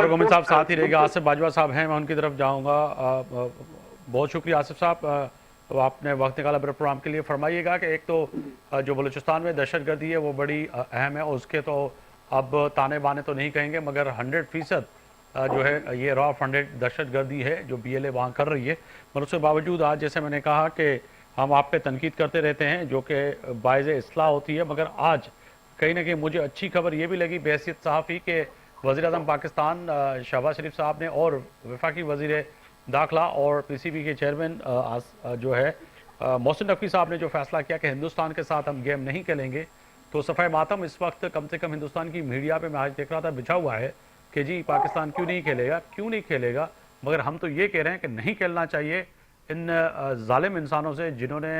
फारूक अहमद साहब साथ ही रहेगा, आसिफ बाजवा साहब हैं, मैं उनकी तरफ जाऊंगा। बहुत शुक्रिया आसिफ साहब, तो आपने वक्त निकाला मेरे प्रोग्राम के लिए। फरमाइएगा कि एक तो जो बलूचिस्तान में दहशतगर्दी है वो बड़ी अहम है, और उसके तो अब ताने बाने तो नहीं कहेंगे, मगर 100% जो है ये रॉ फंडेड दहशतगर्दी है जो BLA वहाँ कर रही है। मगर उसके बावजूद आज जैसे मैंने कहा कि हम आप पे तनकीद करते रहते हैं जो कि बाइज़ इस्लाह होती है, मगर आज कहीं ना कहीं मुझे अच्छी खबर ये भी लगी behैसियत सहाफ़ी के वज़ीर-ए-आज़म पाकिस्तान शहबाज शरीफ साहब ने और वफाकी वज़ीर दाखिला और PCB के चेयरमैन जो है मोहसिन नकवी साहब ने जो फैसला किया कि हिंदुस्तान के साथ हम गेम नहीं खेलेंगे। तो सफ़ाए मातम इस वक्त कम से कम हिंदुस्तान की मीडिया पे मैं आज देख रहा था बिछा हुआ है कि जी पाकिस्तान क्यों नहीं खेलेगा, क्यों नहीं खेलेगा। मगर हम तो ये कह रहे हैं कि नहीं खेलना चाहिए इन जालिम इंसानों से जिन्होंने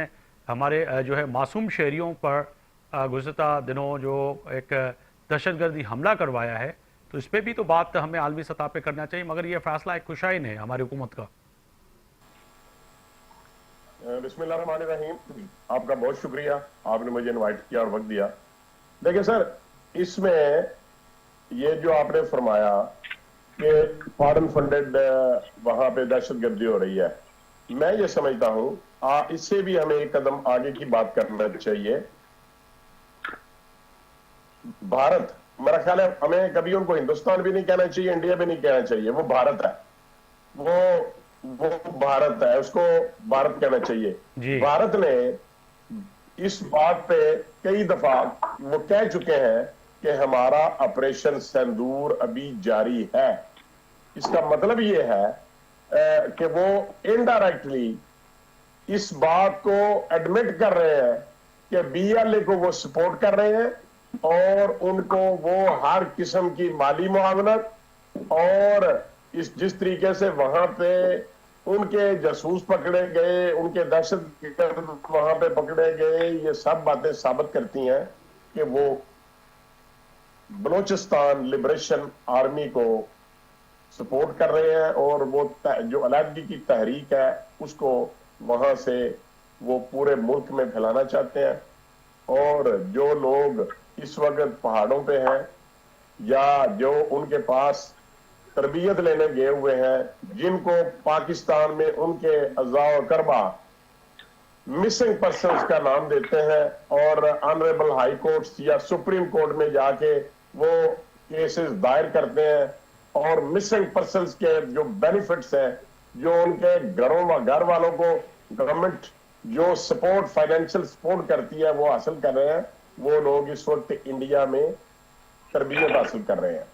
हमारे जो है मासूम शहरियों पर गुज़श्ता दिनों जो एक दहशतगर्दी हमला करवाया है। तो इस पर भी तो बात हमें आलमी सतह पे करना चाहिए, मगर ये फैसला एक खुशाइन है हमारी हुकूमत का। बिस्मिल्लाहिर्रहमानिर्रहीम, आपका बहुत शुक्रिया, आपने मुझे इनवाइट किया और वक्त दिया। देखिए सर, इसमें ये जो आपने फरमाया कि फॉरेन फंडेड वहां पे दहशतगर्दी हो रही है, मैं ये समझता हूं इससे भी हमें एक कदम आगे की बात करना चाहिए। भारत, मेरा ख्याल है हमें कभी उनको हिंदुस्तान भी नहीं कहना चाहिए, इंडिया भी नहीं कहना चाहिए, वो भारत है, वो भारत है, उसको भारत कहना चाहिए। जी भारत ने इस बात पे कई दफा वो कह चुके हैं कि हमारा ऑपरेशन सिंदूर अभी जारी है। इसका मतलब ये है कि वो इनडायरेक्टली इस बात को एडमिट कर रहे हैं कि BLA को वो सपोर्ट कर रहे हैं और उनको वो हर किस्म की माली मुआवनत और जिस तरीके से वहां पे उनके जासूस पकड़े गए, उनके दहशतगर्द वहां पे पकड़े गए, ये सब बातें साबित करती हैं कि वो बलोचिस्तान लिबरेशन आर्मी को सपोर्ट कर रहे हैं और वो जो अलहदगी की तहरीक है उसको वहां से वो पूरे मुल्क में फैलाना चाहते हैं। और जो लोग इस वक्त पहाड़ों पे हैं या जो उनके पास तरबियत लेने गए हुए हैं, जिनको पाकिस्तान में उनके अज़ा और करबा मिसिंग पर्सन्स का नाम देते हैं और ऑनरेबल हाई कोर्ट या सुप्रीम कोर्ट में जाके वो केसेस दायर करते हैं, और मिसिंग पर्सन्स के जो बेनिफिट्स हैं, जो उनके घर वालों को गवर्नमेंट जो सपोर्ट, फाइनेंशियल सपोर्ट करती है, वो हासिल कर रहे हैं। वो लोग इस वक्त इंडिया में तरबियत हासिल कर रहे हैं।